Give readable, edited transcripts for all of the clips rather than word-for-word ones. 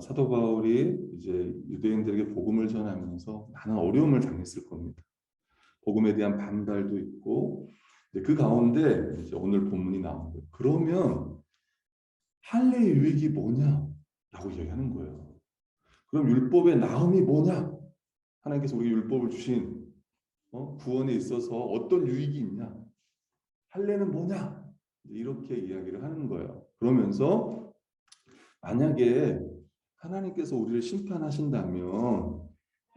사도 바울이 이제 유대인들에게 복음을 전하면서 많은 어려움을 당했을 겁니다. 복음에 대한 반발도 있고 그 가운데 이제 오늘 본문이 나온 거예요. 그러면 할례의 유익이 뭐냐라고 얘기하는 거예요. 그럼 율법의 나음이 뭐냐? 하나님께서 우리에게 율법을 주신 구원에 있어서 어떤 유익이 있냐? 할례는 뭐냐? 이렇게 이야기를 하는 거예요. 그러면서 만약에 하나님께서 우리를 심판하신다면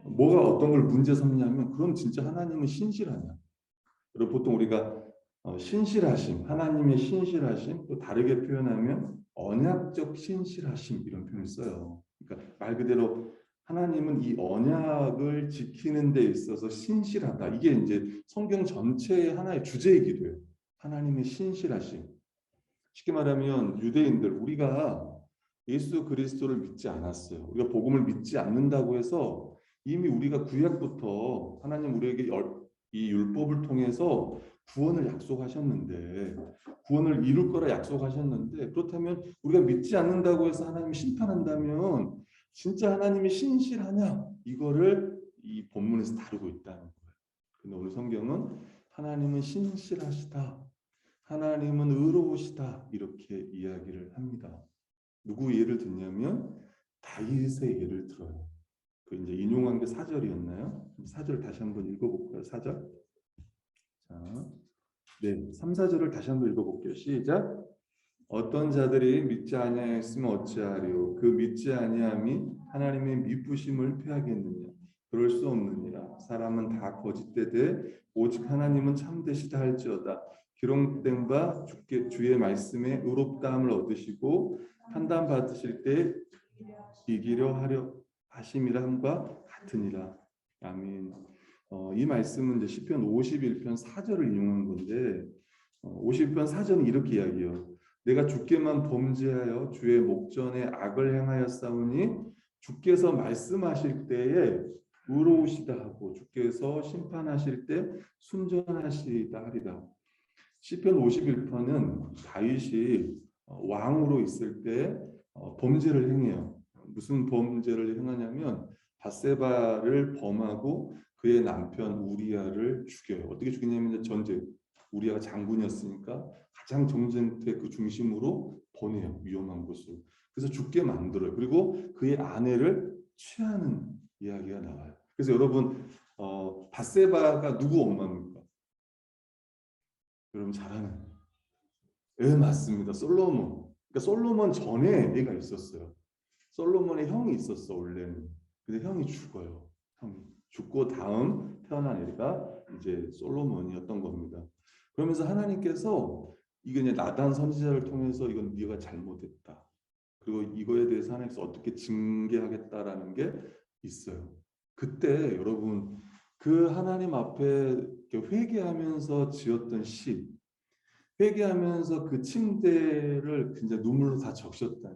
뭐가 어떤 걸 문제 삼냐면 그럼 진짜 하나님은 신실하냐? 그리고 보통 우리가 신실하심, 하나님의 신실하심, 또 다르게 표현하면 언약적 신실하심 이런 표현을 써요. 그러니까 말 그대로 하나님은 이 언약을 지키는 데 있어서 신실하다. 이게 이제 성경 전체의 하나의 주제이기도 해요. 하나님의 신실하심. 쉽게 말하면 유대인들 우리가 예수 그리스도를 믿지 않았어요. 우리가 복음을 믿지 않는다고 해서 이미 우리가 구약부터 하나님 우리에게 이 율법을 통해서 구원을 약속하셨는데 구원을 이룰 거라 약속하셨는데 그렇다면 우리가 믿지 않는다고 해서 하나님이 심판한다면 진짜 하나님이 신실하냐? 이거를 이 본문에서 다루고 있다는 거예요. 근데 오늘 성경은 하나님은 신실하시다. 하나님은 의로우시다. 이렇게 이야기를 합니다. 누구 예를 듣냐면 다윗의 예를 들어요. 그 이제 인용한 게 4절이었나요? 4절 다시 한번 읽어볼까요? 4절. 자, 네, 3, 4절을 다시 한번 읽어볼게요. 시작. 어떤 자들이 믿지 아니하였으면 어찌하리요? 그 믿지 아니함이 하나님의 미쁘심을 패하겠느냐? 그럴 수 없느니라. 사람은 다 거짓되되 오직 하나님은 참되시다 할지어다. 기록된 바 주의 말씀에 의롭다함을 얻으시고 판단 받으실 때 이기려 하려 하심이라 함과 같으니라. 아멘. 이 말씀은 이제 시편 51편 4절을 인용한 건데 51편 4절은 이렇게 이야기해요. 내가 주께만 범죄하여 주의 목전에 악을 행하였사오니 주께서 말씀하실 때에 의로우시다 하고 주께서 심판하실 때 순전하시다 하리라. 시편 51편은 다윗이 왕으로 있을 때 범죄를 행해요. 무슨 범죄를 행하냐면 밧세바를 범하고 그의 남편 우리아를 죽여요. 어떻게 죽이냐면 전쟁. 우리아가 장군이었으니까 가장 정전의 그 중심으로 보내요. 위험한 곳으로. 그래서 죽게 만들어요. 그리고 그의 아내를 취하는 이야기가 나와요. 그래서 여러분 밧세바가 누구 엄마입니까? 여러분 잘 아는. 네, 맞습니다. 솔로몬. 그러니까 솔로몬 전에 애가 있었어요. 솔로몬의 형이 있었어 원래는. 근데 형이 죽어요. 형이 죽고 다음 태어난 애가 이제 솔로몬이었던 겁니다. 그러면서 하나님께서 이게 이제 나단 선지자를 통해서 이건 네가 잘못했다. 그리고 이거에 대해서 하나님께서 어떻게 징계하겠다라는 게 있어요. 그때 여러분 그 하나님 앞에 회개하면서 지었던 시, 회개하면서 그 침대를 진짜 눈물로 다 적셨다.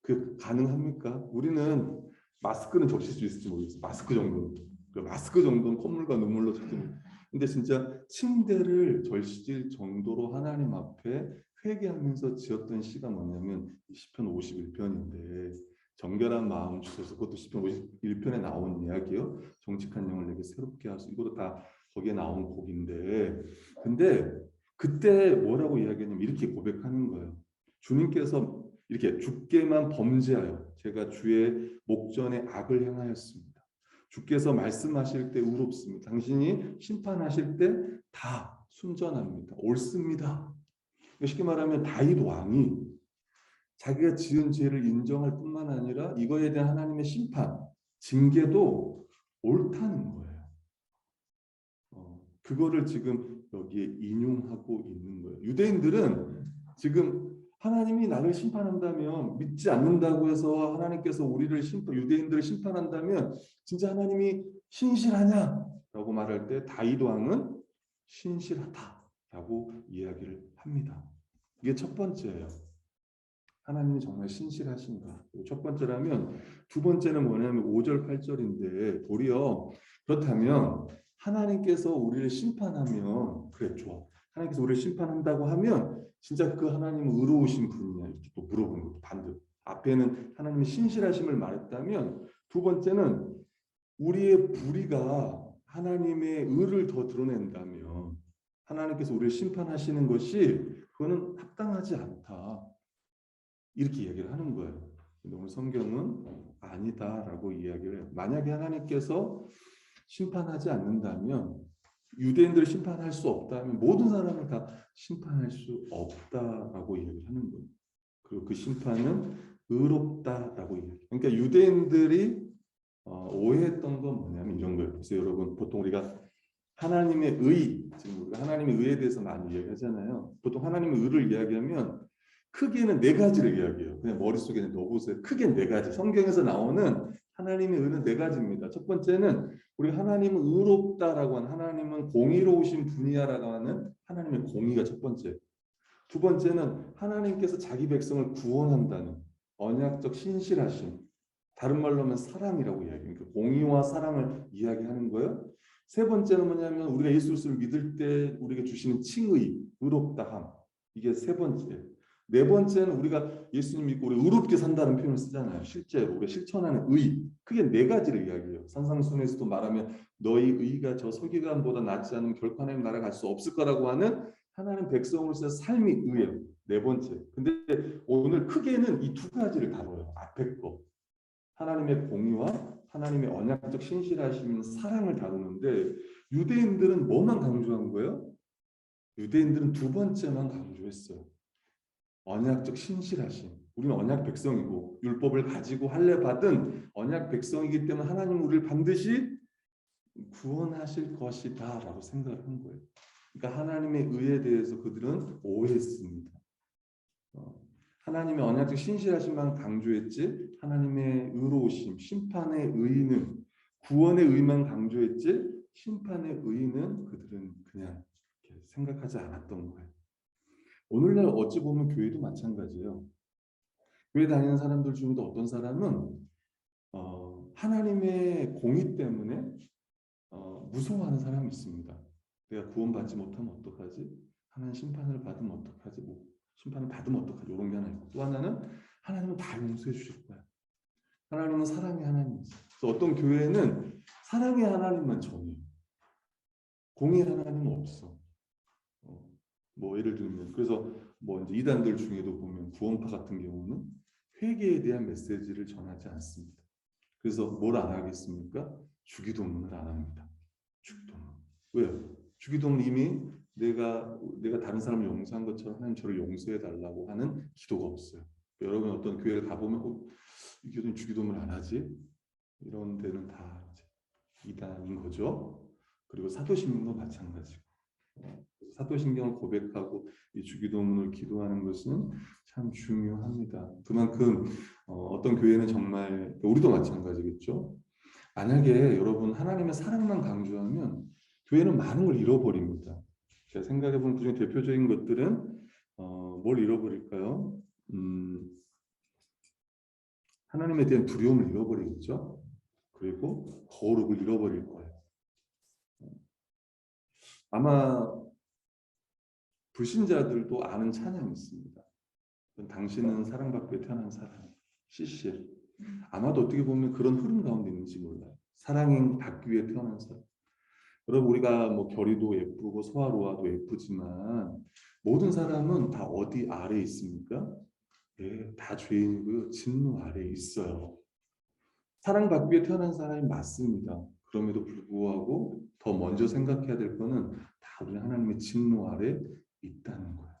그 가능합니까? 우리는 마스크는 적실 수 있을지 모르겠어요. 마스크 정도는. 그 마스크 정도는 콧물과 눈물로 적시면. 근데 진짜 침대를 절실 정도로 하나님 앞에 회개하면서 지었던 시가 뭐냐면 시편 51편인데 정결한 마음 주셔서 그것도 시편 51편에 나온 이야기요. 정직한 영을 내게 새롭게 하소. 이것도 다 거기에 나온 곡인데 근데 그때 뭐라고 이야기하냐면 이렇게 고백하는 거예요. 주님께서 이렇게 주께만 범죄하여 제가 주의 목전에 악을 행하였습니다. 주께서 말씀하실 때 의롭습니다. 당신이 심판하실 때 다 순전합니다. 옳습니다. 쉽게 말하면 다윗 왕이 자기가 지은 죄를 인정할 뿐만 아니라 이거에 대한 하나님의 심판, 징계도 옳다는 거예요. 그거를 지금 여기에 인용하고 있는 거예요. 유대인들은 지금 하나님이 나를 심판한다면 믿지 않는다고 해서 하나님께서 우리를 유대인들을 심판한다면 진짜 하나님이 신실하냐라고 말할 때 다윗 왕은 신실하다라고 이야기를 합니다. 이게 첫 번째예요. 하나님이 정말 신실하신가. 첫 번째라면 두 번째는 뭐냐면 5절 8절인데 도리어 그렇다면 하나님께서 우리를 심판하면 그래 좋아. 하나님께서 우리를 심판한다고 하면 진짜 그 하나님은 의로우신 분이냐 이렇게 또 물어보는 것도 반대로 앞에는 하나님의 신실하심을 말했다면 두 번째는 우리의 불의가 하나님의 의를 더 드러낸다면 하나님께서 우리를 심판하시는 것이 그거는 합당하지 않다. 이렇게 얘기를 하는 거예요. 근데 오늘 성경은 아니다라고 이야기를 해요. 만약에 하나님께서 심판하지 않는다면 유대인들을 심판할 수 없다면 모든 사람을 다 심판할 수 없다라고 이야기를 하는 거예요. 그리고 그 심판은 의롭다라고 이야기해요. 그러니까 유대인들이 오해했던 건 뭐냐면 이런 거예요. 그래서 여러분 보통 우리가 하나님의 의, 지금 우리가 하나님의 의에 대해서 많이 이야기하잖아요. 보통 하나님의 의를 이야기하면 크게는 네 가지를 이야기해요. 그냥 머릿속에 넣어보세요. 크게 네 가지. 성경에서 나오는 하나님의 의는 네 가지입니다. 첫 번째는 우리가 하나님은 의롭다라고 하는, 하나님은 공의로우신 분이야라고 하는 하나님의 공의가 첫 번째. 두 번째는 하나님께서 자기 백성을 구원한다는 언약적 신실하심. 다른 말로 하면 사랑이라고 이야기해요. 그러니까 공의와 사랑을 이야기하는 거예요. 세 번째는 뭐냐면 우리가 예수 그리스도를 믿을 때 우리에게 주시는 칭의, 의롭다함. 이게 세 번째. 네 번째는 우리가 예수님 믿고 우리 의롭게 산다는 표현을 쓰잖아요. 실제로 우리가 실천하는 의. 크게 네 가지를 이야기해요. 산상순에서도 말하면 너희 의가 저 서기관보다 낫지 않으면 결코 하나님 나라 갈 수 없을 거라고 하는 하나님 백성으로서의 삶이 의예요. 네 번째. 근데 오늘 크게는 이 두 가지를 다뤄요. 앞에 거. 하나님의 공의와 하나님의 언약적 신실하심, 사랑을 다루는데 유대인들은 뭐만 강조한 거예요? 유대인들은 두 번째만 강조했어요. 언약적 신실하심. 우리는 언약 백성이고 율법을 가지고 할례 받은 언약 백성이기 때문에 하나님 우리를 반드시 구원하실 것이다 라고 생각한 거예요. 그러니까 하나님의 의에 대해서 그들은 오해했습니다. 하나님의 언약적 신실하심만 강조했지 하나님의 의로우심, 심판의 의는 구원의 의만 강조했지 심판의 의는 그들은 그냥 생각하지 않았던 거예요. 오늘날 어찌 보면 교회도 마찬가지예요. 교회 다니는 사람들 중에도 어떤 사람은 하나님의 공의 때문에 무서워하는 사람이 있습니다. 내가 구원받지 못하면 어떡하지? 하나님 심판을 받으면 어떡하지? 뭐 심판을 받으면 어떡하지? 이런 게 하나 있고 또 하나는 하나님은 다 용서해 주실 거야. 하나님은 사랑의 하나님이세요. 그래서 어떤 교회는 사랑의 하나님만 전해요. 공의의 하나님은 없어. 뭐 예를 들면 그래서 뭐 이제 이단들 중에도 보면 구원파 같은 경우는 회개에 대한 메시지를 전하지 않습니다. 그래서 뭘 안 하겠습니까? 주기도문을 안 합니다. 주기도문. 왜요? 주기도문 이미 내가 다른 사람을 용서한 것처럼 하나님 저를 용서해 달라고 하는 기도가 없어요. 여러분 어떤 교회를 가보면 이 교회는 주기도문을 안 하지? 이런 데는 다 이단인 거죠. 그리고 사도신경도 마찬가지고 사도신경을 고백하고 이 주기도문을 기도하는 것은 참 중요합니다. 그만큼 어떤 교회는 정말 우리도 마찬가지겠죠. 만약에 여러분 하나님의 사랑만 강조하면 교회는 많은 걸 잃어버립니다. 제가 생각해보면 그중에 대표적인 것들은 뭘 잃어버릴까요? 하나님에 대한 두려움을 잃어버리겠죠. 그리고 거룩을 잃어버릴 거예요. 아마 불신자들도 아는 찬양이 있습니다. 당신은 사랑받고 태어난 사람, CCL. 아마도 어떻게 보면 그런 흐름 가운데 있는지 몰라요. 사랑이 받기 위해 태어난 사람. 여러분 우리가 뭐 결의도 예쁘고 소아로아도 예쁘지만 모든 사람은 다 어디 아래 있습니까? 예, 다 죄인이고요. 진노 아래 있어요. 사랑받기 위해 태어난 사람이 맞습니다. 그럼에도 불구하고 더 먼저 생각해야 될 거는 다 우리 하나님의 진노 아래 있다는 거예요.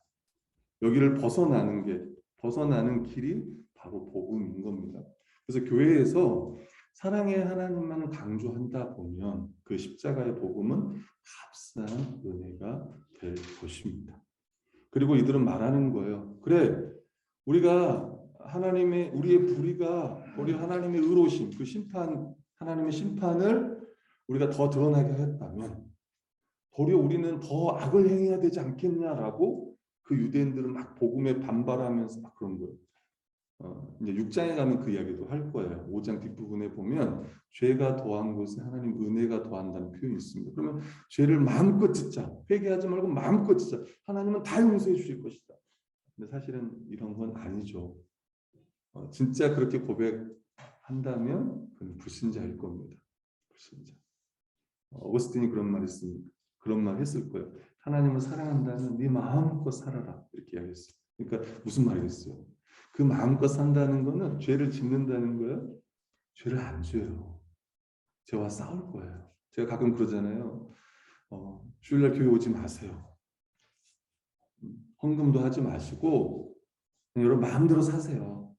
여기를 벗어나는 길이 바로 복음인 겁니다. 그래서 교회에서 사랑의 하나님만을 강조한다 보면 그 십자가의 복음은 값싼 은혜가 될 것입니다. 그리고 이들은 말하는 거예요. 그래, 우리가 우리의 불의가 우리 하나님의 의로우심, 그 하나님의 심판을 우리가 더 드러나게 하였다면 도리어 우리는 더 악을 행해야 되지 않겠냐라고 그 유대인들은 막 복음에 반발하면서 막 그런 거예요. 이제 6장에 가면 그 이야기도 할 거예요. 5장 뒷부분에 보면 죄가 더한 것에 하나님 은혜가 더한다는 표현이 있습니다. 그러면 죄를 마음껏 짓자. 회개하지 말고 마음껏 짓자. 하나님은 다 용서해 주실 것이다. 근데 사실은 이런 건 아니죠. 진짜 그렇게 고백한다면 그는 불신자일 겁니다. 불신자. 어거스틴이 그런 말 했습니다. 그런 말 했을 거예요. 하나님을 사랑한다면 네 마음껏 살아라 이렇게 이야기했어요. 그러니까 무슨 말이겠어요? 그 마음껏 산다는 거는 죄를 짓는다는 거예요. 죄를 안 져요. 죄와 싸울 거예요. 제가 가끔 그러잖아요. 주일날 교회 오지 마세요. 헌금도 하지 마시고 여러분 마음대로 사세요.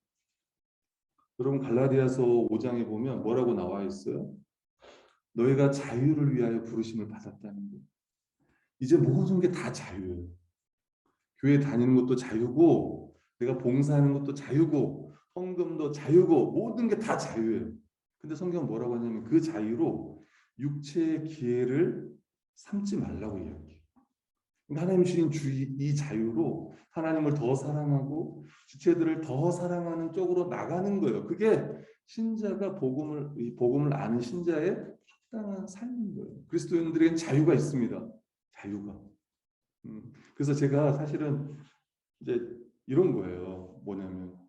여러분 갈라디아서 5장에 보면 뭐라고 나와 있어요? 너희가 자유를 위하여 부르심을 받았다는 거. 이제 모든 게 다 자유예요. 교회 다니는 것도 자유고 내가 봉사하는 것도 자유고 헌금도 자유고 모든 게 다 자유예요. 근데 성경은 뭐라고 하냐면 그 자유로 육체의 기회를 삼지 말라고 이야기해요. 하나님 주신 이 자유로 하나님을 더 사랑하고 주체들을 더 사랑하는 쪽으로 나가는 거예요. 그게 신자가 복음을 아는 신자의 합당한 삶인 거예요. 그리스도인들에겐 자유가 있습니다. 자유가. 그래서 제가 사실은 이제 이런 거예요. 뭐냐면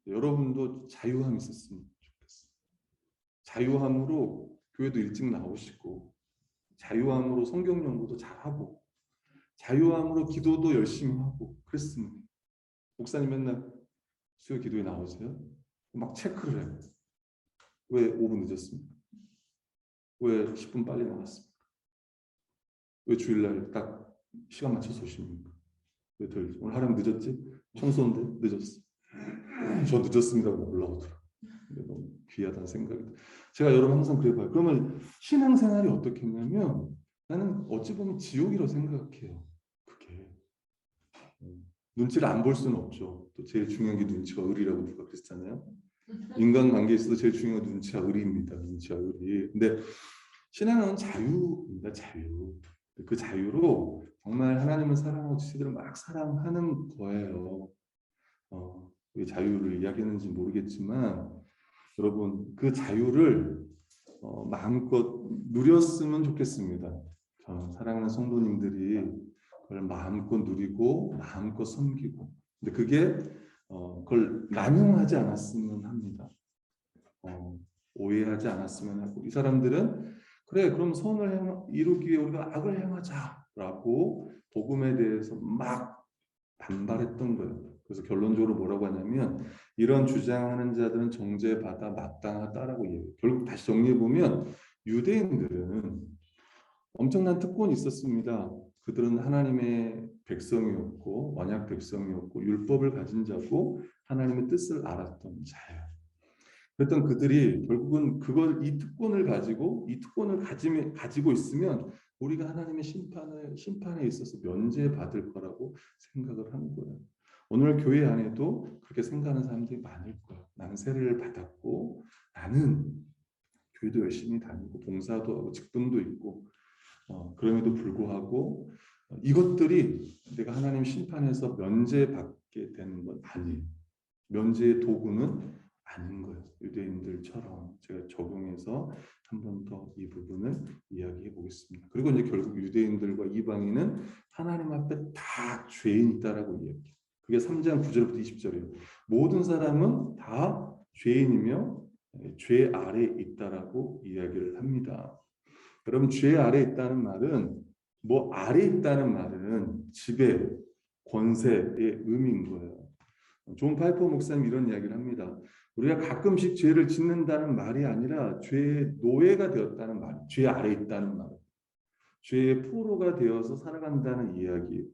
여러분도 자유함이 있었으면 좋겠어요. 자유함으로 교회도 일찍 나오시고 자유함으로 성경 연구도 잘하고 자유함으로 기도도 열심히 하고 그랬습니다. 목사님 맨날 수요 기도에 나오세요? 막 체크를 해요. 왜 5분 늦었습니까? 왜 10분 빨리 나왔습니까? 왜 주일날 딱 시간 맞춰서 오십니까? 왜 덜? 오늘 하루는 늦었지? 청소인데 늦었어. 저 늦었습니다. 올라오더라. 너무 귀하다는 생각이. 제가 여러분 항상 그래봐요. 그러면 신앙생활이 어떻겠냐면 나는 어찌 보면 지옥이라고 생각해요. 그게 눈치를 안 볼 수는 없죠. 또 제일 중요한 게 눈치와 의리라고 누가 그랬잖아요. 인간관계에 있어서 제일 중요한 눈치와 의리입니다. 눈치와 의리. 근데 신앙은 자유입니다. 자유. 그 자유로 정말 하나님을 사랑하고 지체들을 막 사랑하는 거예요. 왜 자유를 이야기하는지 모르겠지만 여러분 그 자유를 마음껏 누렸으면 좋겠습니다. 사랑하는 성도님들이 그걸 마음껏 누리고 마음껏 섬기고 근데 그게 그걸 남용하지 않았으면 합니다. 오해하지 않았으면 하고 이 사람들은 그래 그럼 선을 이루기 위해 우리가 악을 행하자라고 복음에 대해서 막 반발했던 거예요. 그래서 결론적으로 뭐라고 하냐면 이런 주장하는 자들은 정죄받아 마땅하다라고 얘기해요. 결국 다시 정리해 보면 유대인들은 엄청난 특권이 있었습니다. 그들은 하나님의 백성이었고 언약 백성이었고 율법을 가진 자고 하나님의 뜻을 알았던 자예요. 그랬던 그들이 결국은 이 특권을 가지고 있으면 우리가 하나님의 심판에 있어서 면제받을 거라고 생각을 하는 거예요. 오늘 교회 안에도 그렇게 생각하는 사람들이 많을 거예요. 나는 세례를 받았고 나는 교회도 열심히 다니고 봉사도 하고 직분도 있고 그럼에도 불구하고 이것들이 내가 하나님 심판에서 면제받게 되는 건 아니에요. 면제의 도구는 아닌 거예요. 유대인들처럼 제가 적용해서 한 번 더 이 부분을 이야기해 보겠습니다. 그리고 이제 결국 유대인들과 이방인은 하나님 앞에 다 죄인이다라고 이야기해요. 그게 3장 9절부터 20절이에요. 모든 사람은 다 죄인이며 죄 아래 있다라고 이야기를 합니다. 여러분 죄 아래 있다는 말은 뭐 아래 있다는 말은 지배, 권세의 의미인 거예요. 존 파이퍼 목사님 이런 이야기를 합니다. 우리가 가끔씩 죄를 짓는다는 말이 아니라 죄의 노예가 되었다는 말, 죄 아래 있다는 말, 죄의 포로가 되어서 살아간다는 이야기.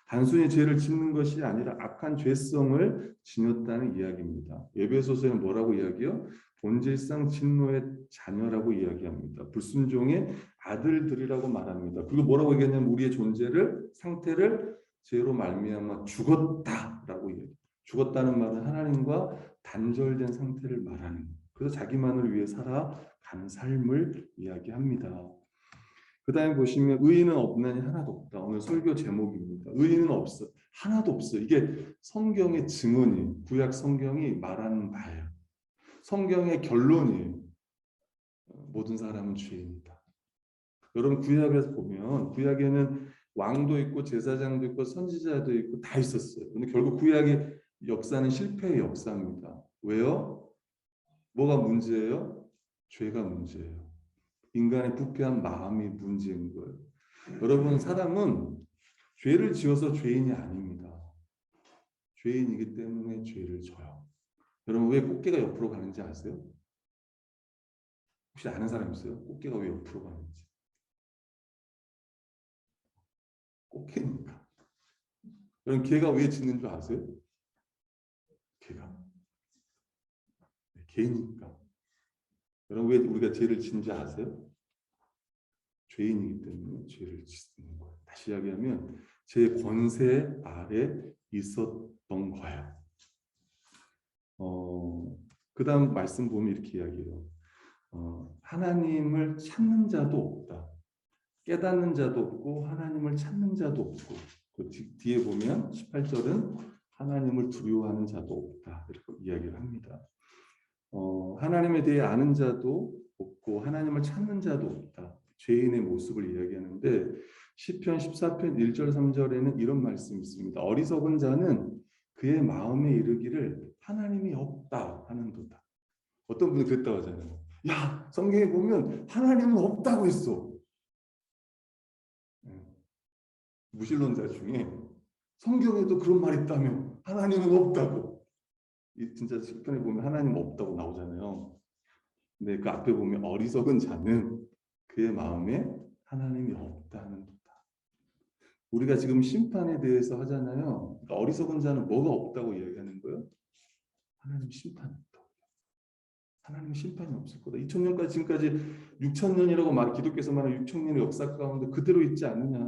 단순히 죄를 짓는 것이 아니라 악한 죄성을 지녔다는 이야기입니다. 에베소서에는 뭐라고 이야기해요? 본질상 진노의 자녀라고 이야기합니다. 불순종의 아들들이라고 말합니다. 그리고 뭐라고 얘기하냐면 우리의 상태를 죄로 말미암아 죽었다라고 얘기해요. 죽었다는 말은 하나님과 단절된 상태를 말하는 거예요. 그래서 자기만을 위해 살아가는 삶을 이야기합니다. 그 다음에 보시면 의인은 없나니 하나도 없다. 오늘 설교 제목입니다. 의인은 없어. 하나도 없어. 이게 성경의 증언이 구약 성경이 말하는 바예요. 성경의 결론이에요. 모든 사람은 죄인이다. 여러분 구약에서 보면 구약에는 왕도 있고 제사장도 있고 선지자도 있고 다 있었어요. 근데 결국 구약의 역사는 실패의 역사입니다. 왜요? 뭐가 문제예요? 죄가 문제예요. 인간의 부패한 마음이 문제인 거예요. 여러분, 사람은 죄를 지어서 죄인이 아닙니다. 죄인이기 때문에 죄를 져요. 여러분, 왜 꽃게가 옆으로 가는지 아세요? 혹시 아는 사람 있어요? 꽃게가 왜 옆으로 가는지. 꽃게니까. 여러분, 개가 왜 짖는 줄 아세요? 개가. 개니까. 여러분, 왜 우리가 죄를 짓는지 아세요? 죄인이기 때문에 죄를 짓는 거예요. 다시 이야기하면 제 권세 아래 있었던 거예요. 그 다음 말씀 보면 이렇게 이야기해요. 하나님을 찾는 자도 없다. 깨닫는 자도 없고 하나님을 찾는 자도 없고, 그 뒤에 보면 18절은 하나님을 두려워하는 자도 없다 이렇게 이야기를 합니다. 하나님에 대해 아는 자도 없고 하나님을 찾는 자도 없다. 죄인의 모습을 이야기하는데 시편 14편 1절 3절에는 이런 말씀이 있습니다. 어리석은 자는 그의 마음에 이르기를 하나님이 없다 하는도다. 어떤 분이 그랬다고 하잖아요. 야, 성경에 보면 하나님은 없다고 했어. 무신론자 중에 성경에도 그런 말이 있다며 하나님은 없다고. 진짜 시편에 보면 하나님 없다고 나오잖아요. 근데 그 앞에 보면 어리석은 자는 그의 마음에 하나님이 없다는 거다. 우리가 지금 심판에 대해서 하잖아요. 그러니까 어리석은 자는 뭐가 없다고 이야기하는 거예요? 하나님 심판이 없다고. 하나님 심판이 없을 거다. 2000년까지 지금까지 6000년이라고 말 기독교에서 말하는 6000년의 역사 가운데 그대로 있지 않느냐.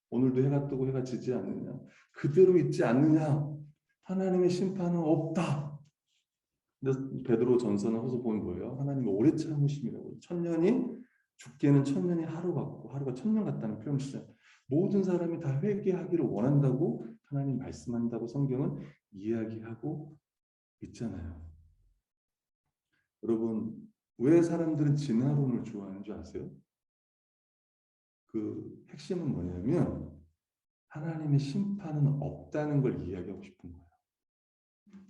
오늘도 해가 뜨고 해가 지지 않느냐. 그대로 있지 않느냐. 하나님의 심판은 없다. 근데 베드로 전서나 호서 보면 뭐예요? 하나님의 오래 참으심이라고. 1000년이 죽게는 1000년이 하루 같고 하루가 1000년 같다는 표현을 쓰잖아요. 모든 사람이 다 회개하기를 원한다고 하나님 말씀한다고 성경은 이야기하고 있잖아요. 여러분, 왜 사람들은 진화론을 좋아하는 줄 아세요? 그 핵심은 뭐냐면 하나님의 심판은 없다는 걸 이야기하고 싶은 거예요.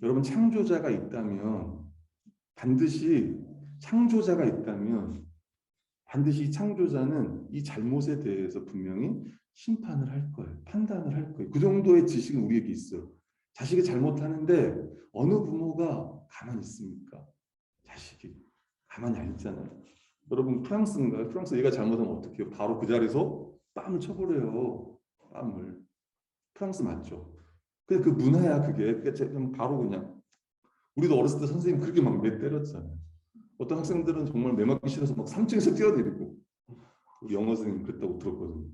여러분, 창조자가 있다면 반드시 이 창조자는 이 잘못에 대해서 분명히 심판을 할 거예요. 판단을 할 거예요. 그 정도의 지식은 우리에게 있어요. 자식이 잘못하는데 어느 부모가 가만히 있습니까? 자식이 가만히 안 있잖아요. 여러분, 프랑스인가요? 프랑스 얘가 잘못하면 어떻게 해요? 바로 그 자리에서 뺨을 쳐버려요. 뺨을. 프랑스 맞죠? 근데 그 문화야 그게. 그러니까 바로 그냥. 우리도 어렸을 때 선생님 그렇게 막 매 때렸잖아요. 어떤 학생들은 정말 매 맞기 싫어서 막 3층에서 뛰어내리고. 우리 영어 선생님 그랬다고 들었거든요.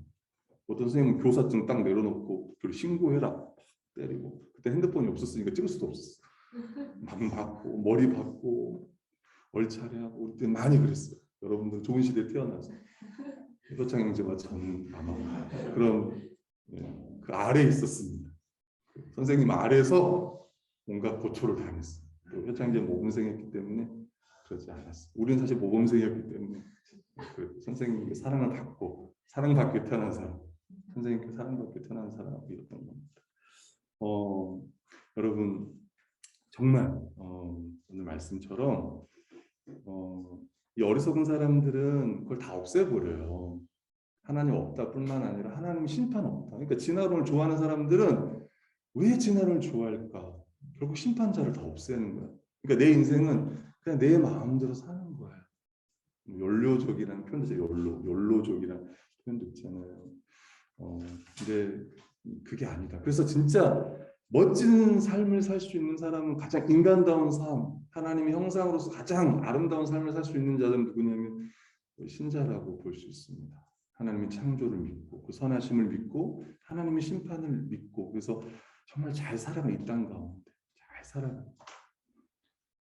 어떤 선생님은 교사증 딱 내려놓고 신고해라 때리고. 그때 핸드폰이 없었으니까 찍을 수도 없었어. 막 받고 머리 받고 얼차례하고 우리 때 많이 그랬어요. 여러분들 좋은 시대에 태어나서 효창 형제와 저는 아마 그런 그 아래에 있었습니다. 선생님 아래에서 뭔가 고초를 당했어요. 효창 형제 모범생이었기 때문에 그러지 않았어요. 우리는 사실 모범생이었기 때문에 그 선생님께 사랑을 받고 사랑받게 태어난 사람, 선생님께 사랑받게 태어난 사람이었던 겁니다. 여러분 정말 오늘 말씀처럼 이 어리석은 사람들은 그걸 다 없애버려요. 하나님 없다 뿐만 아니라 하나님 심판 없다. 그러니까 진화론을 좋아하는 사람들은 왜 진화론을 좋아할까? 결국 심판자를 다 없애는 거야. 그러니까 내 인생은 그냥 내 마음대로 사는 거야. 욜로족이라는 표현도 있어요. 욜로족이라는 표현도 있잖아요. 근데 그게 아니다. 그래서 진짜 멋진 삶을 살 수 있는 사람은 가장 인간다운 삶, 하나님의 형상으로서 가장 아름다운 삶을 살 수 있는 자들은 누구냐면 신자라고 볼 수 있습니다. 하나님의 창조를 믿고 그 선하심을 믿고 하나님의 심판을 믿고 그래서 정말 잘 살아가 이 땅 가운데 잘 살아가.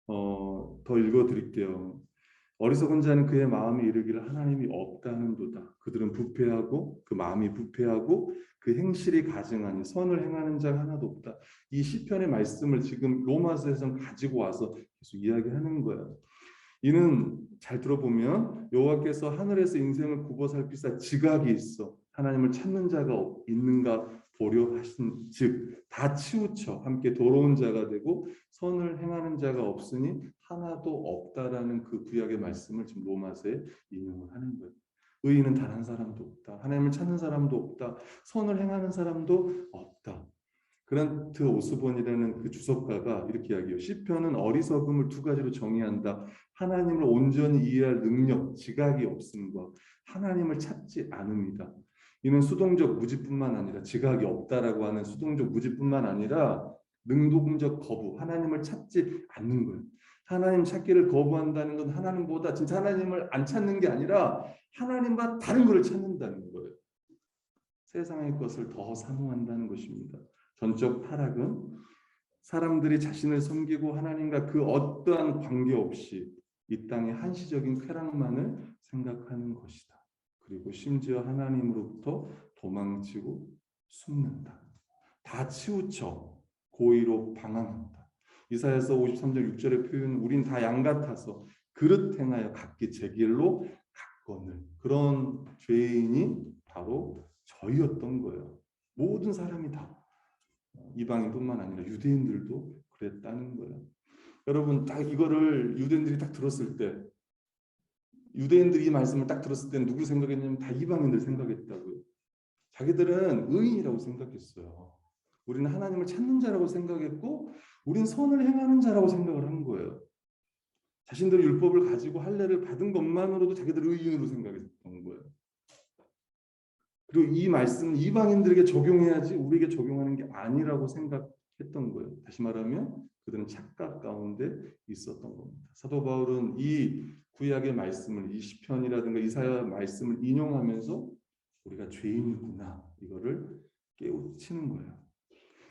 더 읽어드릴게요. 어리석은 자는 그의 마음에 이르기를 하나님이 없다는도다. 그들은 부패하고 그 마음이 부패하고 그 행실이 가증하니 선을 행하는 자가 하나도 없다. 이 시편의 말씀을 지금 로마서에서 가지고 와서 계속 이야기하는 거예요. 이는 잘 들어보면 여호와께서 하늘에서 인생을 굽어 살피사 지각이 있어 하나님을 찾는 자가 있는가 보려 하신 즉 다 치우쳐 함께 도로운 자가 되고 선을 행하는 자가 없으니 하나도 없다라는 그 구약의 말씀을 지금 로마서에 인용을 하는 거예요. 의인은 단 한 사람도 없다. 하나님을 찾는 사람도 없다. 선을 행하는 사람도 없다. 그란트 오스본이라는 그 주석가가 이렇게 이야기해요. 시편은 어리석음을 두 가지로 정의한다. 하나님을 온전히 이해할 능력, 지각이 없음과 하나님을 찾지 않음이다. 이는 수동적 무지뿐만 아니라 지각이 없다라고 하는 수동적 무지뿐만 아니라 능동적 거부, 하나님을 찾지 않는 거예요. 하나님 찾기를 거부한다는 건 하나님보다 진짜 하나님을 안 찾는 게 아니라 하나님과 다른 것을 찾는다는 거예요. 세상의 것을 더 사모한다는 것입니다. 전적 타락은 사람들이 자신을 섬기고 하나님과 그 어떠한 관계없이 이 땅의 한시적인 쾌락만을 생각하는 것이다. 그리고 심지어 하나님으로부터 도망치고 숨는다. 다 치우쳐 고의로 방황한다. 이사야서 53절 6절의 표현 우린 다 양 같아서 그릇 행하여 각기 제 길로 갔거늘 그런 죄인이 바로 저희였던 거예요. 모든 사람이 다 이방인뿐만 아니라 유대인들도 그랬다는 거예요. 여러분 딱 이거를 유대인들이 딱 들었을 때 유대인들이 이 말씀을 딱 들었을 때 누구 생각했냐면 다 이방인들 생각했다고요. 자기들은 의인이라고 생각했어요. 우리는 하나님을 찾는 자라고 생각했고 우린 선을 행하는 자라고 생각을 한 거예요. 자신들의 율법을 가지고 할례를 받은 것만으로도 자기들 의인으로 생각했던 거예요. 그리고 이 말씀은 이방인들에게 적용해야지 우리에게 적용하는 게 아니라고 생각했던 거예요. 다시 말하면 그들은 착각 가운데 있었던 겁니다. 사도 바울은 이 구약의 말씀을 이 시편이라든가 이사야 말씀을 인용하면서 우리가 죄인이구나 이거를 깨우치는 거예요.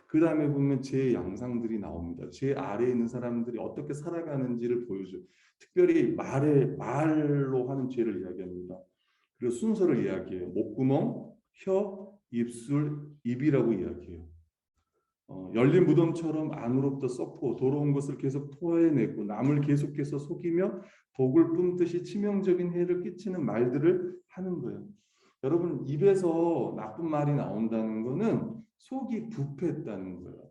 그 다음에 보면 제 양상들이 나옵니다. 제 아래에 있는 사람들이 어떻게 살아가는지를 보여줘요. 특별히 말로 하는 죄를 이야기합니다. 그리고 순서를 이야기해요. 목구멍, 혀, 입술, 입이라고 이야기해요. 열린 무덤처럼 안으로부터 썩고 더러운 것을 계속 토해내고 남을 계속해서 속이며 독을 뿜듯이 치명적인 해를 끼치는 말들을 하는 거예요. 여러분 입에서 나쁜 말이 나온다는 거는 속이 부패했다는 거예요.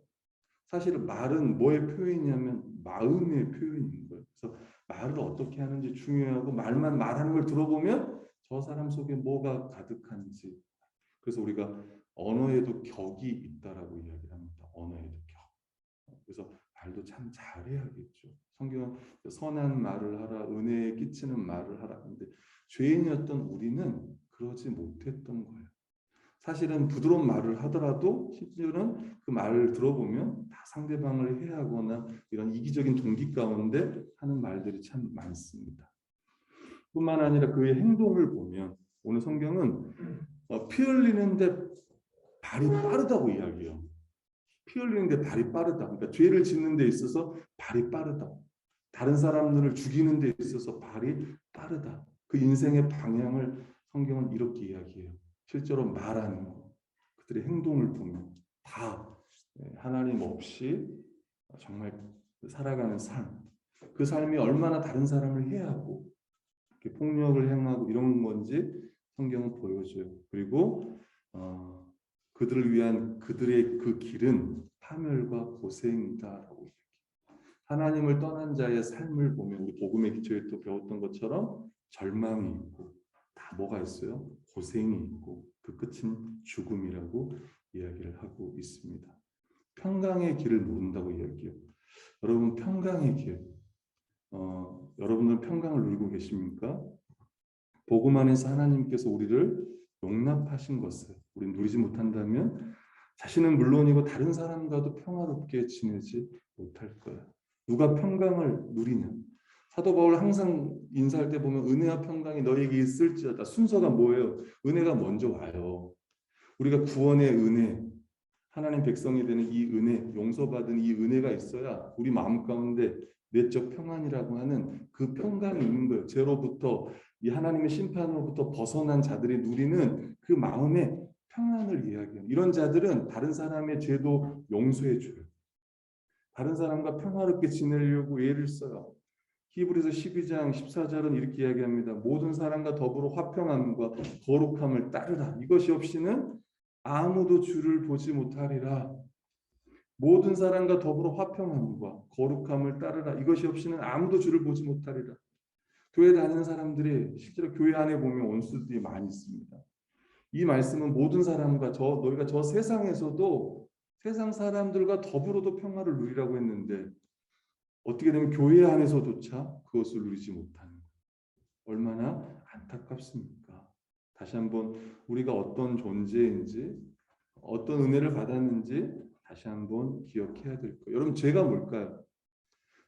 사실 말은 뭐의 표현이냐면 마음의 표현인 거예요. 그래서 말을 어떻게 하는지 중요하고 말만 말하는 걸 들어보면 저 사람 속에 뭐가 가득한지. 그래서 우리가 언어에도 격이 있다라고 이야기를 합니다. 언어에도 격. 그래서 말도 참 잘해야겠죠. 성경은 선한 말을 하라, 은혜에 끼치는 말을 하라. 근데 죄인이었던 우리는 그러지 못했던 거예요. 사실은 부드러운 말을 하더라도 실제로는 그 말을 들어보면 다 상대방을 해하거나 이런 이기적인 동기 가운데 하는 말들이 참 많습니다. 뿐만 아니라 그의 행동을 보면 오늘 성경은 피 흘리는데 발이 빠르다고 이야기해요. 피 흘리는데 발이 빠르다. 그러니까 죄를 짓는 데 있어서 발이 빠르다. 다른 사람들을 죽이는 데 있어서 발이 빠르다. 그 인생의 방향을 성경은 이렇게 이야기해요. 실제로 말하는 거, 그들의 행동을 보면 다 하나님 없이 정말 살아가는 삶, 그 삶이 얼마나 다른 사람을 해하고 폭력을 행하고 이런 건지 성경은 보여줘요. 그리고 그들을 위한 그들의 그 길은 파멸과 고생이다라고 얘기해요. 하나님을 떠난 자의 삶을 보면 우리 복음의 기초에 또 배웠던 것처럼 절망이 있고 다 뭐가 있어요? 고생이 있고 그 끝은 죽음이라고 이야기를 하고 있습니다. 평강의 길을 모른다고 이야기해요. 여러분 평강의 길, 여러분은 평강을 누리고 계십니까? 복음 안에서 하나님께서 우리를 용납하신 것을 우리 누리지 못한다면 자신은 물론이고 다른 사람과도 평화롭게 지내지 못할 거야. 누가 평강을 누리냐? 사도 바울 항상 인사할 때 보면 은혜와 평강이 너에게 있을지어다. 순서가 뭐예요? 은혜가 먼저 와요. 우리가 구원의 은혜, 하나님 백성이 되는 이 은혜, 용서받은 이 은혜가 있어야 우리 마음 가운데 내적 평안이라고 하는 그 평강이 있는 거예요. 죄로부터 이 하나님의 심판으로부터 벗어난 자들이 누리는 그 마음의 평안을 이야기해요. 이런 자들은 다른 사람의 죄도 용서해 줘요. 다른 사람과 평화롭게 지내려고 애를 써요. 히브리서 12장 14절은 이렇게 이야기합니다. 모든 사람과 더불어 화평함과 거룩함을 따르라. 이것이 없이는 아무도 주를 보지 못하리라. 모든 사람과 더불어 화평함과 거룩함을 따르라. 이것이 없이는 아무도 주를 보지 못하리라. 교회 다니는 사람들이 실제로 교회 안에 보면 원수들이 많이 있습니다. 이 말씀은 모든 사람과 너희가 저 세상에서도 세상 사람들과 더불어도 평화를 누리라고 했는데 어떻게 되면 교회 안에서조차 그것을 누리지 못하는 것. 얼마나 안타깝습니까? 다시 한번 우리가 어떤 존재인지 어떤 은혜를 받았는지 다시 한번 기억해야 될 거예요. 여러분 죄가 뭘까요?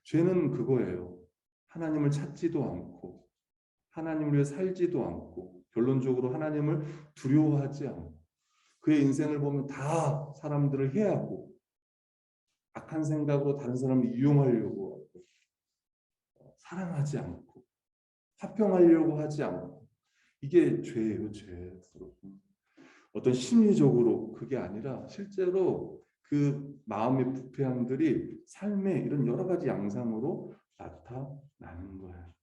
죄는 그거예요. 하나님을 찾지도 않고 하나님을 위해 살지도 않고 결론적으로 하나님을 두려워하지 않고 그의 인생을 보면 다 사람들을 해하고 악한 생각으로 다른 사람을 이용하려고 하고 사랑하지 않고 화평하려고 하지 않고 이게 죄예요, 죄. 여러분. 어떤 심리적으로 그게 아니라 실제로 그 마음의 부패함들이 삶의 이런 여러 가지 양상으로 나타나는 거예요.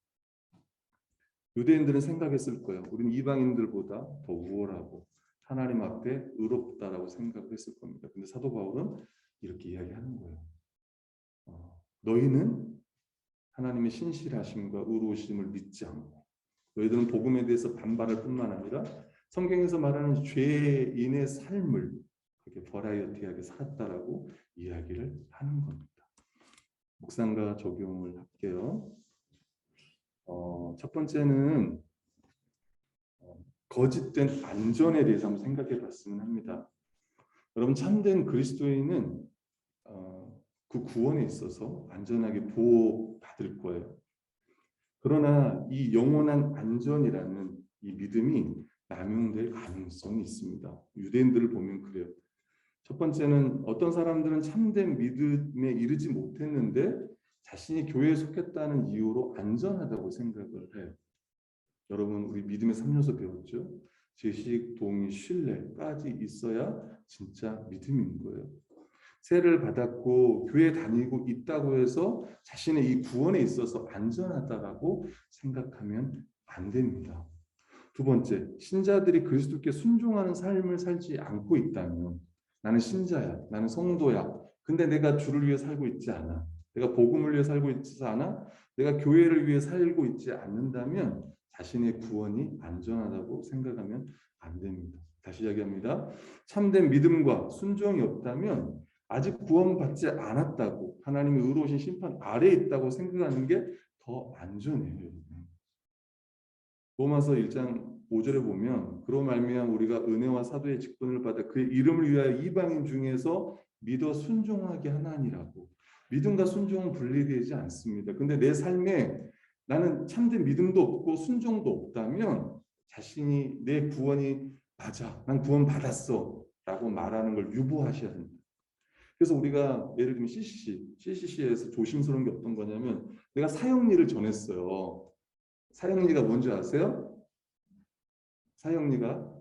유대인들은 생각했을 거예요. 우리는 이방인들보다 더 우월하고 하나님 앞에 의롭다라고 생각을 했을 겁니다. 근데 사도 바울은 이렇게 이야기하는 거예요. 너희는 하나님의 신실하심과 의로우심을 믿지 않고 너희들은 복음에 대해서 반발할 뿐만 아니라 성경에서 말하는 죄인의 삶을 그렇게 버라이어티하게 살았다라고 이야기를 하는 겁니다. 묵상과 적용을 할게요. 첫 번째는 거짓된 안전에 대해서 한번 생각해 봤으면 합니다. 여러분 참된 그리스도인은 그 구원에 있어서 안전하게 보호받을 거예요. 그러나 이 영원한 안전이라는 이 믿음이 남용될 가능성이 있습니다. 유대인들을 보면 그래요. 첫 번째는 어떤 사람들은 참된 믿음에 이르지 못했는데 자신이 교회에 속했다는 이유로 안전하다고 생각을 해요. 여러분 우리 믿음의 3요소 배웠죠? 지식, 동의, 신뢰까지 있어야 진짜 믿음인 거예요. 세를 받았고 교회 다니고 있다고 해서 자신의 이 구원에 있어서 안전하다라고 생각하면 안 됩니다. 두 번째, 신자들이 그리스도께 순종하는 삶을 살지 않고 있다면 나는 신자야, 나는 성도야. 근데 내가 주를 위해 살고 있지 않아. 내가 복음을 위해 살고 있지 않아. 내가 교회를 위해 살고 있지 않는다면 자신의 구원이 안전하다고 생각하면 안 됩니다. 다시 이야기합니다. 참된 믿음과 순종이 없다면 아직 구원받지 않았다고 하나님의 의로우신 심판 아래에 있다고 생각하는 게 더 안전해요. 로마서 1장 5절에 보면 그로 말미암아 우리가 은혜와 사도의 직분을 받아 그의 이름을 위하여 이방인 중에서 믿어 순종하게 하나니라고. 믿음과 순종은 분리되지 않습니다. 근데 내 삶에 나는 참된 믿음도 없고 순종도 없다면 자신이 내 구원이 맞아, 난 구원 받았어 라고 말하는 걸 유보하셔야 됩니다. 그래서 우리가 예를 들면 CCC에서 조심스러운 게 어떤 거냐면 내가 사형리를 전했어요. 사형리가 뭔지 아세요? 사형리가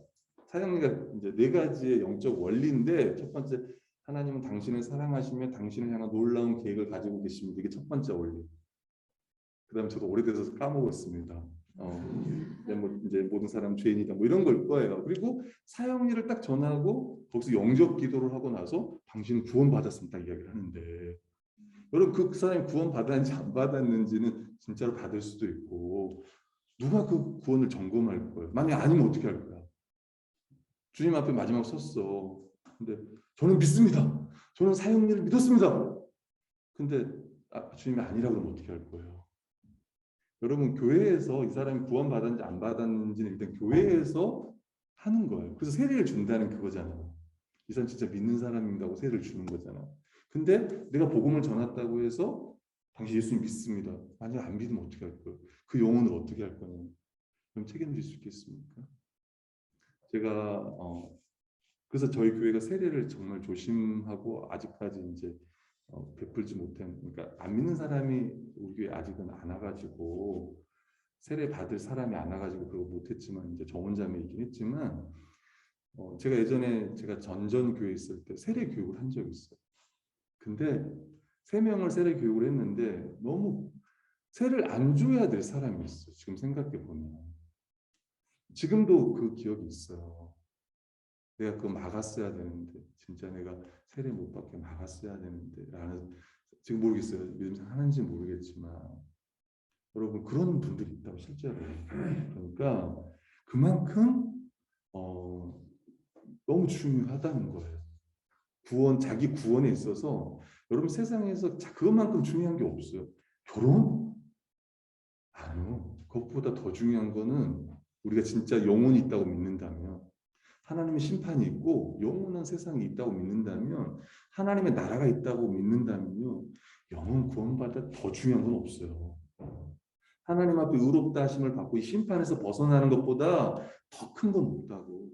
이제 네 가지의 영적 원리인데 첫 번째 하나님은 당신을 사랑하시며 당신을 향한 놀라운 계획을 가지고 계십니다. 이게 첫 번째 원리. 그다음 저도 오래돼서 까먹었습니다. 이제 모든 사람 죄인이다 뭐 이런 걸 거예요. 그리고 사형리를 딱 전하고 거기서 영접 기도를 하고 나서 당신은 구원 받았습니다 이야기를 하는데 여러분 그 사람이 구원 받았는지 안 받았는지는 진짜로 받을 수도 있고 누가 그 구원을 점검할 거예요? 만약 아니면 어떻게 할 거야? 주님 앞에 마지막 섰어. 근데 저는 믿습니다. 저는 사형리를 믿었습니다. 근데 주님이 아니라고 그러면 어떻게 할 거예요? 여러분 교회에서 이 사람이 구원 받았는지 안 받았는지는 일단 교회에서 하는 거예요. 그래서 세례를 준다는 그거잖아요. 이 사람 진짜 믿는 사람인가고 세례를 주는 거잖아요. 근데 내가 복음을 전했다고 해서 당신 예수님 믿습니다. 만약 안 믿으면 어떻게 할 거예요? 그 영혼을 어떻게 할 거냐? 그럼 책임질 수 있겠습니까? 제가 그래서 저희 교회가 세례를 정말 조심하고 아직까지 이제 베풀지 못한 그러니까 안 믿는 사람이 우리 교회 아직은 안 와가지고 세례 받을 사람이 안 와가지고 그거 못했지만 이제 저 혼자매이긴 했지만 제가 예전에 제가 전전 교회 있을 때 세례 교육을 한 적이 있어요. 근데 3명을 세례 교육을 했는데 너무 세례를 안 줘야 될 사람이 있어요. 지금 생각해 보면 지금도 그 기억이 있어요. 내가 그거 막았어야 되는데, 진짜 내가 세례 못 받게 막았어야 되는데 라는, 지금 모르겠어요. 믿음 생활 하는지 모르겠지만 여러분 그런 분들이 있다고 실제로. 그러니까 그만큼 너무 중요하다는 거예요. 구원, 자기 구원에 있어서 여러분 세상에서 그것만큼 중요한 게 없어요. 결혼? 아니요. 그것보다 더 중요한 거는 우리가 진짜 영혼이 있다고 믿는다면, 하나님의 심판이 있고 영원한 세상이 있다고 믿는다면, 하나님의 나라가 있다고 믿는다면요, 영혼 구원보다 더 중요한 건 없어요. 하나님 앞에 의롭다 하심을 받고 이 심판에서 벗어나는 것보다 더 큰 건 없다고.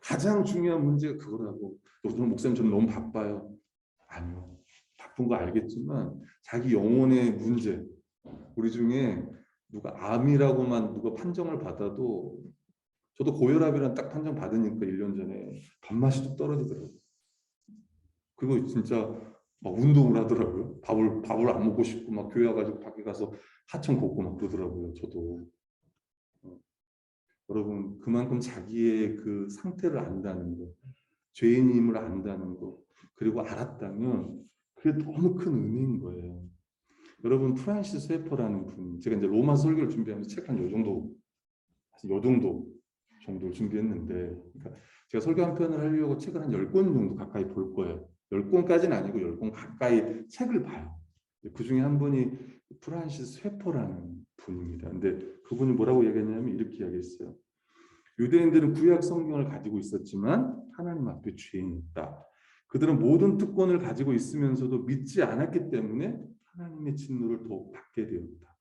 가장 중요한 문제가 그거라고. 저는 목사님 저는 너무 바빠요. 아니요. 바쁜 거 알겠지만 자기 영혼의 문제, 우리 중에 누가 암이라고만 누가 판정을 받아도, 저도 고혈압이란 딱 판정 받으니까 1년 전에 밥맛이 뚝 떨어지더라고요. 그리고 진짜 막 운동을 하더라고요. 밥을 안 먹고 싶고 막 교회 와가지고 밖에 가서 하천 걷고 막 그러더라고요. 저도. 여러분 그만큼 자기의 그 상태를 안다는 거, 죄인임을 안다는 거, 그리고 알았다면 그게 너무 큰 의미인 거예요. 여러분 프란시스 셰퍼라는 분, 제가 이제 로마 설교를 준비하면서 책 한 요 정도를 준비했는데, 그러니까 제가 설교 한 편을 하려고 책을 한 10권 정도 가까이 볼 거예요. 10권까지는 아니고 10권 가까이 책을 봐요. 그 중에 한 분이 프란시스 셰퍼라는 분입니다. 근데 그분이 뭐라고 얘기했냐면 이렇게 이야기했어요. 유대인들은 구약 성경을 가지고 있었지만 하나님 앞에 죄인이었다. 그들은 모든 특권을 가지고 있으면서도 믿지 않았기 때문에 하나님의 진노를 더욱 받게 되었다.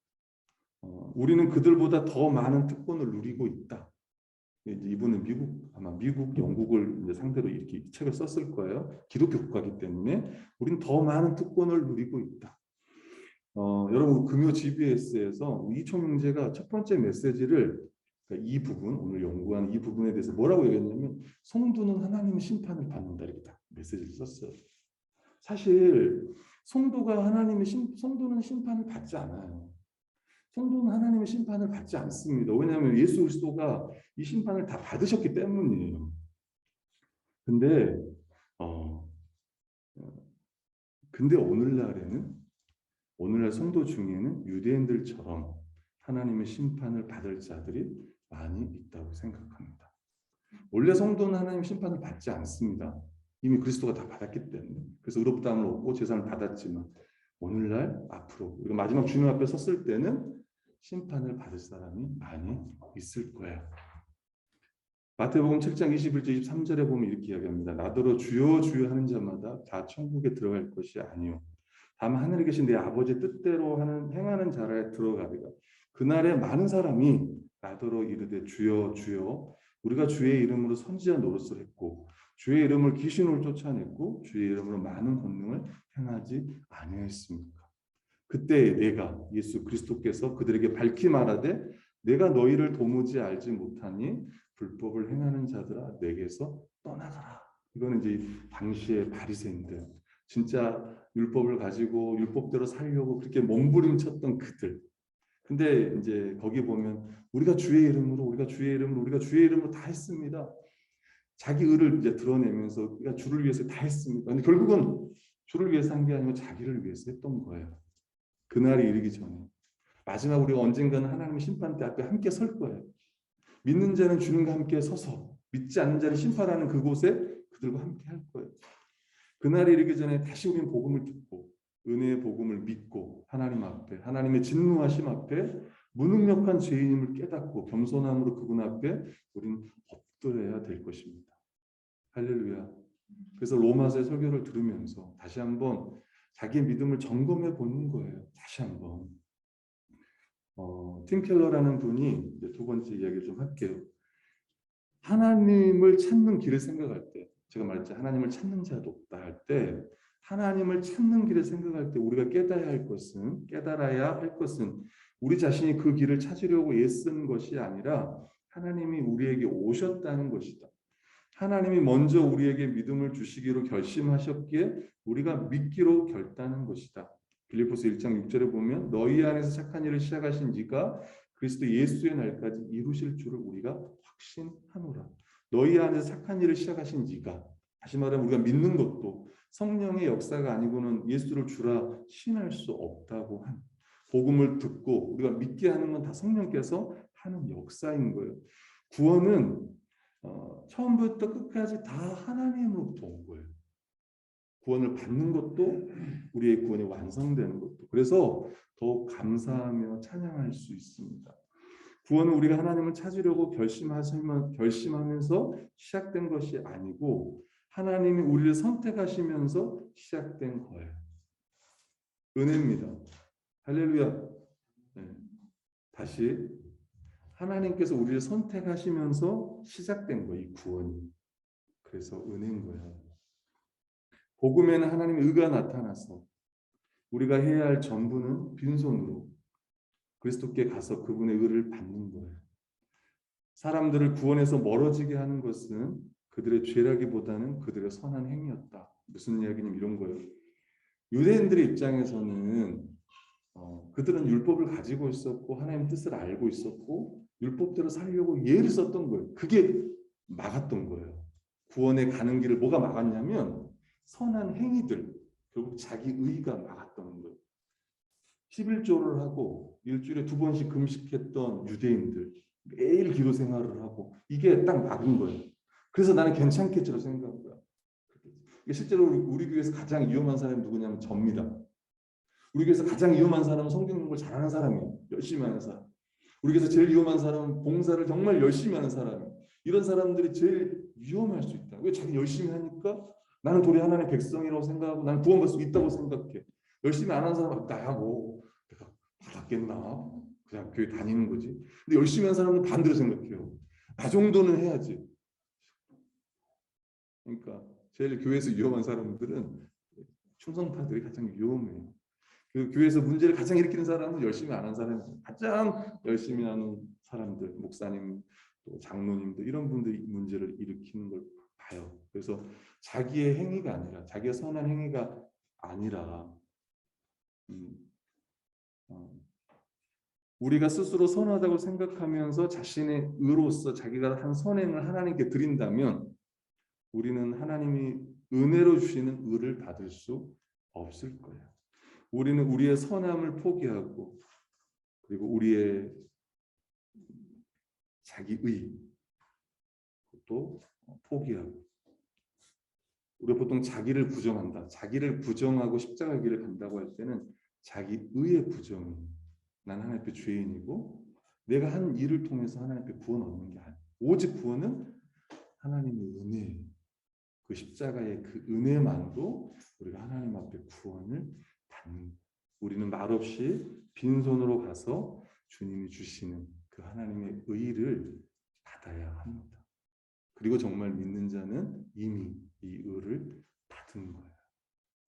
우리는 그들보다 더 많은 특권을 누리고 있다. 이분은 아마 미국, 영국을 이제 상대로 이렇게 책을 썼을 거예요. 기독교 국가이기 때문에 우리는 더 많은 특권을 누리고 있다. 여러분 금요 GBS에서 이총영제가 첫 번째 메시지를, 그러니까 이 부분, 오늘 연구한 이 부분에 대해서 뭐라고 얘기했냐면, 성도는 하나님의 심판을 받는다, 이렇게 딱 메시지를 썼어요. 사실 성도는 심판을 받지 않아요. 성도는 하나님의 심판을 받지 않습니다. 왜냐하면 예수 그리스도가 이 심판을 다 받으셨기 때문이에요. 근데 오늘날 성도 중에는 유대인들처럼 하나님의 심판을 받을 자들이 많이 있다고 생각합니다. 원래 성도는 하나님의 심판을 받지 않습니다. 이미 그리스도가 다 받았기 때문에. 그래서 의롭다함을 얻고 제사를 받았지만, 오늘날 앞으로 우리가 마지막 주님 앞에 섰을 때는 심판을 받을 사람이 많이 있을 거예요. 마태복음 7장 21절 23절에 보면 이렇게 이야기합니다. 나더러 주여 주여 하는 자마다 다 천국에 들어갈 것이 아니요 다만 하늘에 계신 내 아버지의 뜻대로 행하는 자라에 들어가리라. 그날에 많은 사람이 나더러 이르되 주여 주여 우리가 주의 이름으로 선지자 노릇을 했고 주의 이름을 귀신을 쫓아냈고 주의 이름으로 많은 권능을 행하지 아니하였습니까? 그때 내가, 예수 그리스도께서 그들에게 밝히 말하되 내가 너희를 도무지 알지 못하니 불법을 행하는 자들아 내게서 떠나가라. 이거는 이제 당시의 바리새인들, 진짜 율법을 가지고 율법대로 살려고 그렇게 몸부림쳤던 그들. 근데 이제 거기 보면 우리가 주의 이름으로 다 했습니다. 자기 의를 이제 드러내면서 우리가 주를 위해서 다 했습니다. 근데 결국은 주를 위해서 한 게 아니고 자기를 위해서 했던 거예요. 그날이 이르기 전에. 마지막 우리가 언젠가는 하나님의 심판대 앞에 함께 설 거예요. 믿는 자는 주님과 함께 서서, 믿지 않는 자는 심판하는 그곳에 그들과 함께 할 거예요. 그날이 이르기 전에 다시 우리는 복음을 듣고 은혜의 복음을 믿고 하나님 앞에, 하나님의 진노하심 앞에 무능력한 죄인임을 깨닫고 겸손함으로 그분 앞에 우리는 엎드려야 될 것입니다. 할렐루야. 그래서 로마서의 설교를 들으면서 다시 한번 자기의 믿음을 점검해 보는 거예요. 다시 한번. 팀 켈러라는 분이 이제 두 번째 이야기를 좀 할게요. 하나님을 찾는 길을 생각할 때, 제가 말했죠. 하나님을 찾는 자도 없다 할 때, 하나님을 찾는 길을 생각할 때 우리가 깨달아야 할 것은 우리 자신이 그 길을 찾으려고 애쓴 것이 아니라 하나님이 우리에게 오셨다는 것이다. 하나님이 먼저 우리에게 믿음을 주시기로 결심하셨기에 우리가 믿기로 결단한 것이다. 빌립보서 1장 6절에 보면 너희 안에서 착한 일을 시작하신 이가 그리스도 예수의 날까지 이루실 줄을 우리가 확신하노라. 너희 안에서 착한 일을 시작하신 이가, 다시 말하면 우리가 믿는 것도 성령의 역사가 아니고는 예수를 주라 신할 수 없다고 한, 복음을 듣고 우리가 믿게 하는 건 다 성령께서 하는 역사인 거예요. 구원은 처음부터 끝까지 다 하나님으로부터 온 거예요. 구원을 받는 것도 우리의 구원이 완성되는 것도. 그래서 더욱 감사하며 찬양할 수 있습니다. 구원은 우리가 하나님을 찾으려고 결심하면서 시작된 것이 아니고 하나님이 우리를 선택하시면서 시작된 거예요. 은혜입니다. 할렐루야. 네. 다시 하나님께서 우리를 선택하시면서 시작된 거예요. 이 구원이. 그래서 은혜인 거예요. 복음에는 하나님의 의가 나타나서 우리가 해야 할 전부는 빈손으로 그리스도께 가서 그분의 의를 받는 거예요. 사람들을 구원에서 멀어지게 하는 것은 그들의 죄라기보다는 그들의 선한 행위였다. 무슨 이야기냐면 이런 거예요. 유대인들의 입장에서는 그들은 율법을 가지고 있었고 하나님의 뜻을 알고 있었고 율법대로 살려고 예를 썼던 거예요. 그게 막았던 거예요. 구원에 가는 길을 뭐가 막았냐면 선한 행위들, 결국 자기 의가 막았던 거예요. 11조를 하고 일주일에 2번씩 금식했던 유대인들, 매일 기도 생활을 하고 이게 딱 막은 거예요. 그래서 나는 괜찮겠지라고 생각한 거야. 실제로 우리 교회에서 가장 위험한 사람이 누구냐면 접니다. 우리 교회에서 가장 위험한 사람은 성경 공부를 잘하는 사람이에요. 열심히 하는 사람. 우리 교회에서 제일 위험한 사람은 봉사를 정말 열심히 하는 사람이에요. 이런 사람들이 제일 위험할 수 있다. 왜? 자기 열심히 하니까 나는 도리 하나님의 백성이라고 생각하고 나는 구원받을 수 있다고 생각해. 열심히 안 하는 사람은 나야 뭐 내가 받았겠나? 그냥 교회 다니는 거지. 근데 열심히 하는 사람은 반대로 생각해요. 나 정도는 해야지. 그러니까 제일 교회에서 위험한 사람들은 충성파들이 가장 위험해요. 그 교회에서 문제를 가장 일으키는 사람은 열심히 안 하는 사람이에요. 가장 열심히 하는 사람들, 목사님, 또 장로님들 이런 분들이 문제를 일으키는 걸 봐요. 그래서 자기의 행위가 아니라 자기의 선한 행위가 아니라 우리가 스스로 선하다고 생각하면서 자신의 의로서 자기가 한 선행을 하나님께 드린다면 우리는 하나님이 은혜로 주시는 의를 받을 수 없을 거예요. 우리는 우리의 선함을 포기하고 그리고 우리의 자기 의도 포기하고 우리가 보통 자기를 부정한다. 자기를 부정하고 십자가 길을 간다고 할 때는 자기 의의 부정이 난 하나님 앞에 죄인이고 내가 한 일을 통해서 하나님 앞에 구원 얻는 게 아니야. 오직 구원은 하나님의 은혜, 그 십자가의 그 은혜만으로 우리가 하나님 앞에 구원을 받는. 우리는 말없이 빈손으로 가서 주님이 주시는 그 하나님의 의를 받아야 합니다. 그리고 정말 믿는 자는 이미 이 의를 받은 거예요.